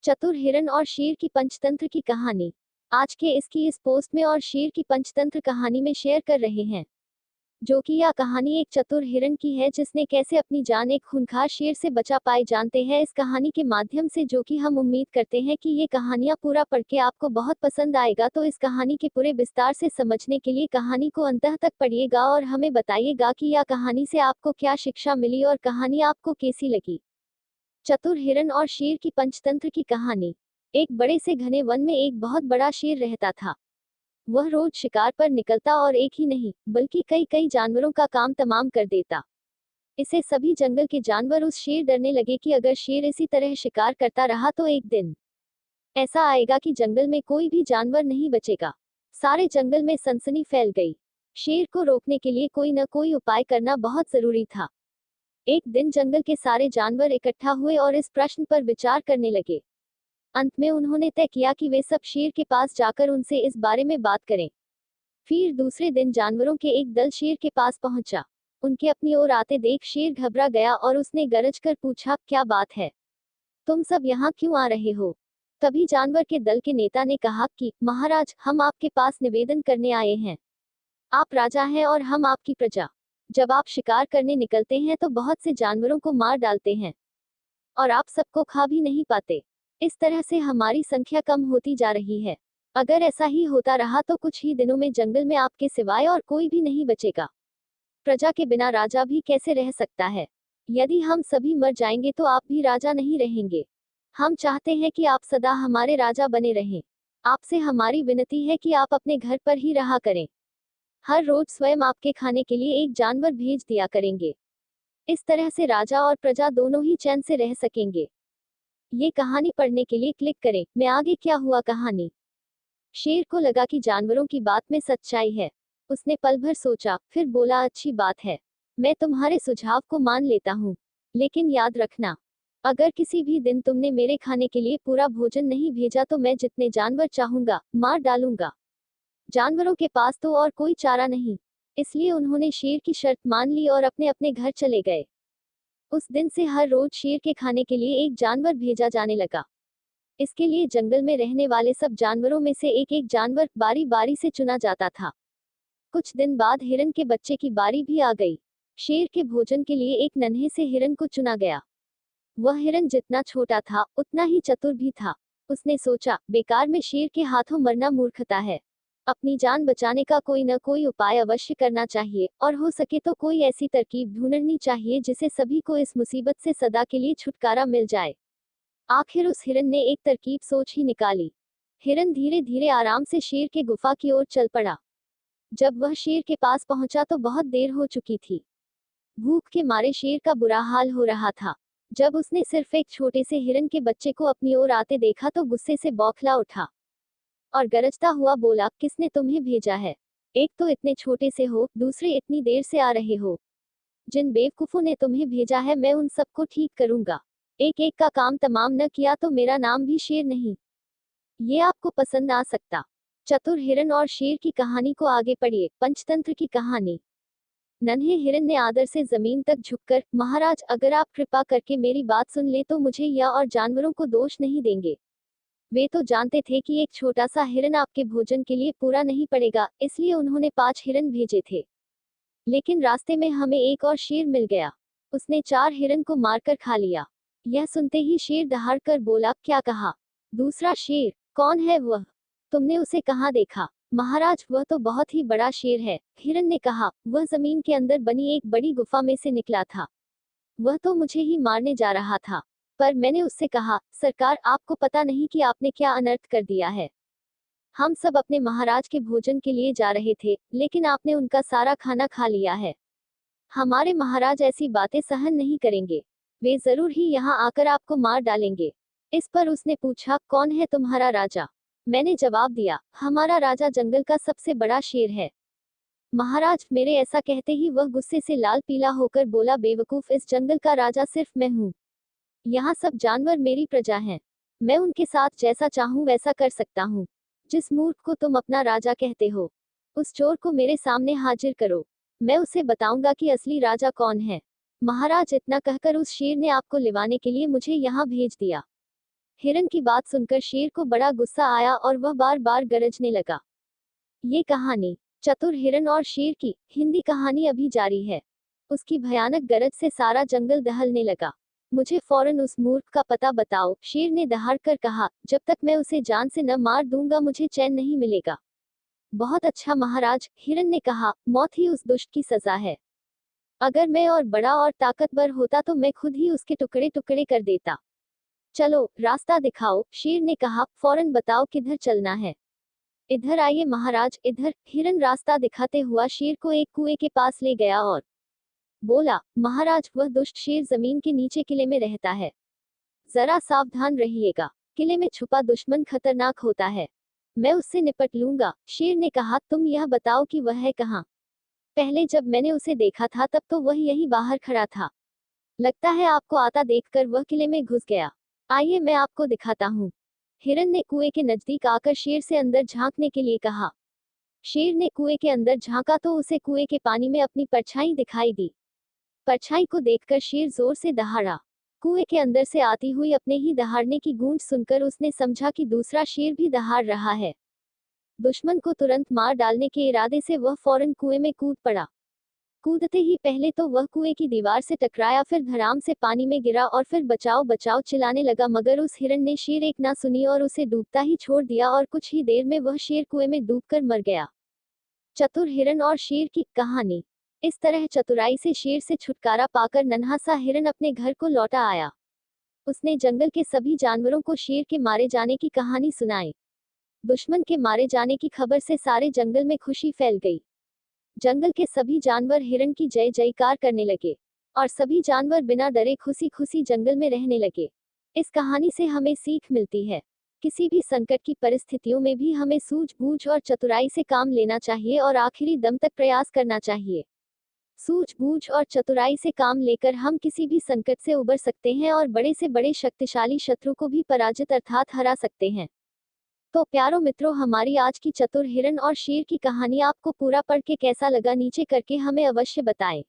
चतुर हिरन और शेर की पंचतंत्र की कहानी। आज के इस पोस्ट में और शेर की पंचतंत्र कहानी में शेयर कर रहे हैं, जो कि यह कहानी एक चतुर हिरन की है जिसने कैसे अपनी जान एक खूंखार शेर से बचा पाई। जानते हैं इस कहानी के माध्यम से, जो कि हम उम्मीद करते हैं कि ये कहानियां पूरा पढ़ के आपको बहुत पसंद आएगा। तो इस कहानी के पूरे विस्तार से समझने के लिए कहानी को अंत तक पढ़िएगा और हमें बताइएगा कि यह कहानी से आपको क्या शिक्षा मिली और कहानी आपको कैसी लगी। चतुर हिरन और शेर की पंचतंत्र की कहानी। एक बड़े से घने वन में एक बहुत बड़ा शेर रहता था। वह रोज शिकार पर निकलता और एक ही नहीं बल्कि कई कई जानवरों का काम तमाम कर देता। इसे सभी जंगल के जानवर उस शेर डरने लगे कि अगर शेर इसी तरह शिकार करता रहा तो एक दिन ऐसा आएगा कि जंगल में कोई भी जानवर नहीं बचेगा। सारे जंगल में सनसनी फैल गई। शेर को रोकने के लिए कोई न कोई उपाय करना बहुत जरूरी था। एक दिन जंगल के सारे जानवर इकट्ठा हुए और इस प्रश्न पर विचार करने लगे। अंत में उन्होंने तय किया कि वे सब शेर के पास जाकर उनसे इस बारे में बात करें। फिर दूसरे दिन जानवरों के एक दल शेर के पास पहुंचा। उनके अपनी ओर आते देख शेर घबरा गया और उसने गरज कर पूछा, क्या बात है? तुम सब यहाँ क्यों आ रहे हो? तभी जानवर के दल के नेता ने कहा कि महाराज, हम आपके पास निवेदन करने आए हैं। आप राजा हैं और हम आपकी प्रजा। जब आप शिकार करने निकलते हैं तो बहुत से जानवरों को मार डालते हैं और आप सबको खा भी नहीं पाते। इस तरह से हमारी संख्या कम होती जा रही है। अगर ऐसा ही होता रहा तो कुछ ही दिनों में जंगल में आपके सिवाय और कोई भी नहीं बचेगा। प्रजा के बिना राजा भी कैसे रह सकता है? यदि हम सभी मर जाएंगे तो आप भी राजा नहीं रहेंगे। हम चाहते हैं कि आप सदा हमारे राजा बने रहें। आपसे हमारी विनती है कि आप अपने घर पर ही रहा करें। हर रोज स्वयं आपके खाने के लिए एक जानवर भेज दिया करेंगे। इस तरह से राजा और प्रजा दोनों ही चैन से रह सकेंगे। ये कहानी पढ़ने के लिए क्लिक करें। मैं आगे क्या हुआ कहानी। शेर को लगा कि जानवरों की बात में सच्चाई है। उसने पल भर सोचा, फिर बोला, अच्छी बात है, मैं तुम्हारे सुझाव को मान लेता हूँ। लेकिन याद रखना, अगर किसी भी दिन तुमने मेरे खाने के लिए पूरा भोजन नहीं भेजा तो मैं जितने जानवर चाहूंगा मार डालूंगा। जानवरों के पास तो और कोई चारा नहीं, इसलिए उन्होंने शेर की शर्त मान ली और अपने अपने घर चले गए। उस दिन से हर रोज शेर के खाने के लिए एक जानवर भेजा जाने लगा। इसके लिए जंगल में रहने वाले सब जानवरों में से एक एक जानवर बारी बारी से चुना जाता था। कुछ दिन बाद हिरन के बच्चे की बारी भी आ गई। शेर के भोजन के लिए एक नन्हे से हिरन को चुना गया। वह हिरन जितना छोटा था उतना ही चतुर भी था। उसने सोचा, बेकार में शेर के हाथों मरना मूर्खता है। अपनी जान बचाने का कोई न कोई उपाय अवश्य करना चाहिए और हो सके तो कोई ऐसी तरकीब ढूंढनी चाहिए जिससे सभी को इस मुसीबत से सदा के लिए छुटकारा मिल जाए। आखिर उस हिरन ने एक तरकीब सोच ही निकाली। हिरन धीरे धीरे आराम से शेर के गुफा की ओर चल पड़ा। जब वह शेर के पास पहुंचा तो बहुत देर हो चुकी थी। भूख के मारे शेर का बुरा हाल हो रहा था। जब उसने सिर्फ एक छोटे से हिरन के बच्चे को अपनी ओर आते देखा तो गुस्से से बौखला उठा और गरजता हुआ बोला, किसने तुम्हें भेजा है? एक तो इतने छोटे से हो, दूसरे इतनी देर से आ रहे हो। जिन बेवकूफों ने तुम्हें भेजा है मैं उन सबको ठीक करूंगा। एक एक का काम तमाम न किया तो मेरा नाम भी शेर नहीं। ये आपको पसंद आ सकता। चतुर हिरन और शेर की कहानी को आगे पढ़िए। पंचतंत्र की कहानी। नन्हे हिरन ने आदर से जमीन तक झुककर, महाराज, अगर आप कृपा करके मेरी बात सुन ले तो मुझे या और जानवरों को दोष नहीं देंगे। वे तो जानते थे कि एक छोटा सा हिरन आपके भोजन के लिए पूरा नहीं पड़ेगा, इसलिए उन्होंने 5 हिरन भेजे थे। लेकिन रास्ते में हमें एक और शेर मिल गया। उसने 4 हिरन को मारकर खा लिया। यह सुनते ही शेर दहाड़कर बोला, क्या कहा? दूसरा शेर? कौन है वह? तुमने उसे कहाँ देखा? महाराज, वह तो बहुत ही बड़ा शेर है। हिरन ने कहा, वह जमीन के अंदर बनी एक बड़ी गुफा में से निकला था। वह तो मुझे ही मारने जा रहा था। पर मैंने उससे कहा, सरकार, आपको पता नहीं कि आपने क्या अनर्थ कर दिया है। हम सब अपने महाराज के भोजन के लिए जा रहे थे, लेकिन आपने उनका सारा खाना खा लिया है। हमारे महाराज ऐसी बातें सहन नहीं करेंगे। वे जरूर ही यहाँ आकर आपको मार डालेंगे। इस पर उसने पूछा, कौन है तुम्हारा राजा? मैंने जवाब दिया, हमारा राजा जंगल का सबसे बड़ा शेर है। महाराज, मेरे ऐसा कहते ही वह गुस्से से लाल पीला होकर बोला, बेवकूफ, इस जंगल का राजा सिर्फ मैं हूँ। यहाँ सब जानवर मेरी प्रजा हैं। मैं उनके साथ जैसा चाहूँ वैसा कर सकता हूँ। जिस मूर्ख को तुम अपना राजा कहते हो, उस चोर को मेरे सामने हाजिर करो। मैं उसे बताऊंगा कि असली राजा कौन है। महाराज, इतना कहकर उस शेर ने आपको लिवाने के लिए मुझे यहाँ भेज दिया। हिरन की बात सुनकर शेर को बड़ा गुस्सा आया और वह बार बार गरजने लगा। ये कहानी चतुर हिरन और शेर की हिंदी कहानी अभी जारी है। उसकी भयानक गरज से सारा जंगल दहलने लगा। मुझे फौरन उस मूर्ख का पता बताओ, शेर ने दहाड़कर कहा। जब तक मैं उसे जान से न मार दूंगा मुझे चैन नहीं मिलेगा। बहुत अच्छा महाराज, हिरन ने कहा, मौत ही उस दुष्ट की सजा है। अगर मैं और बड़ा और ताकतवर होता तो मैं खुद ही उसके टुकड़े टुकड़े कर देता। चलो रास्ता दिखाओ, शेर ने कहा। फौरन बताओ किधर चलना है। इधर आइए महाराज, इधर। हिरन रास्ता दिखाते हुआ शेर को एक कुएं के पास ले गया और बोला, महाराज वह दुष्ट शेर जमीन के नीचे किले में रहता है। जरा सावधान रहिएगा, किले में छुपा दुश्मन खतरनाक होता है। मैं उससे निपट लूंगा। शेर ने कहा, तुम यह बताओ कि वह है कहाँ। पहले जब मैंने उसे देखा था तब तो वह यहीं बाहर खड़ा था। लगता है आपको आता देखकर वह किले में घुस गया। आइए मैं आपको दिखाता हूँ। हिरन ने कुएं के नजदीक आकर शेर से अंदर झांकने के लिए कहा। शेर ने कुएं के अंदर झांका तो उसे कुएं के पानी में अपनी परछाई दिखाई दी। परछाई को देखकर शेर जोर से दहाड़ा। कुएं के अंदर से आती हुई अपने ही दहाड़ने की गूंज सुनकर उसने समझा कि दूसरा शेर भी दहाड़ रहा है। दुश्मन को तुरंत मार डालने के इरादे से वह फौरन कुएं में कूद पड़ा। कूदते ही पहले तो वह कुएं की दीवार से टकराया, फिर धड़ाम से पानी में गिरा और फिर बचाओ बचाओ चिल्लाने लगा, मगर उस हिरन ने शेर एक ना सुनी और उसे डूबता ही छोड़ दिया और कुछ ही देर में वह शेर कुएं में डूबकर मर गया। चतुर हिरन और शेर की कहानी। इस तरह चतुराई से शेर से छुटकारा पाकर नन्हा सा हिरन अपने घर को लौटा आया। उसने जंगल के सभी जानवरों को शेर के मारे जाने की कहानी सुनाई। दुश्मन के मारे जाने की खबर से सारे जंगल में खुशी फैल गई। जंगल के सभी जानवर हिरन की जय जयकार करने लगे और सभी जानवर बिना डरे खुशी खुशी जंगल में रहने लगे। इस कहानी से हमें सीख मिलती है, किसी भी संकट की परिस्थितियों में भी हमें सूझबूझ और चतुराई से काम लेना चाहिए और आखिरी दम तक प्रयास करना चाहिए। सूझबूझ और चतुराई से काम लेकर हम किसी भी संकट से उबर सकते हैं और बड़े से बड़े शक्तिशाली शत्रु को भी पराजित अर्थात हरा सकते हैं। तो प्यारो मित्रों, हमारी आज की चतुर हिरन और शेर की कहानी आपको पूरा पढ़ के कैसा लगा नीचे करके हमें अवश्य बताएं,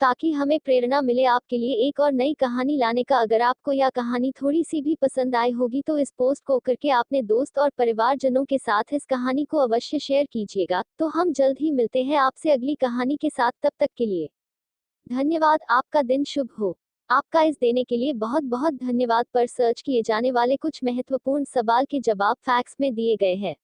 ताकि हमें प्रेरणा मिले आपके लिए एक और नई कहानी लाने का। अगर आपको यह कहानी थोड़ी सी भी पसंद आई होगी तो इस पोस्ट को करके अपने दोस्त और परिवारजनों के साथ इस कहानी को अवश्य शेयर कीजिएगा। तो हम जल्द ही मिलते हैं आपसे अगली कहानी के साथ, तब तक के लिए धन्यवाद। आपका दिन शुभ हो। आपका इस देने के लिए बहुत बहुत धन्यवाद। पर सर्च किए जाने वाले कुछ महत्वपूर्ण सवाल के जवाब फैक्स में दिए गए हैं।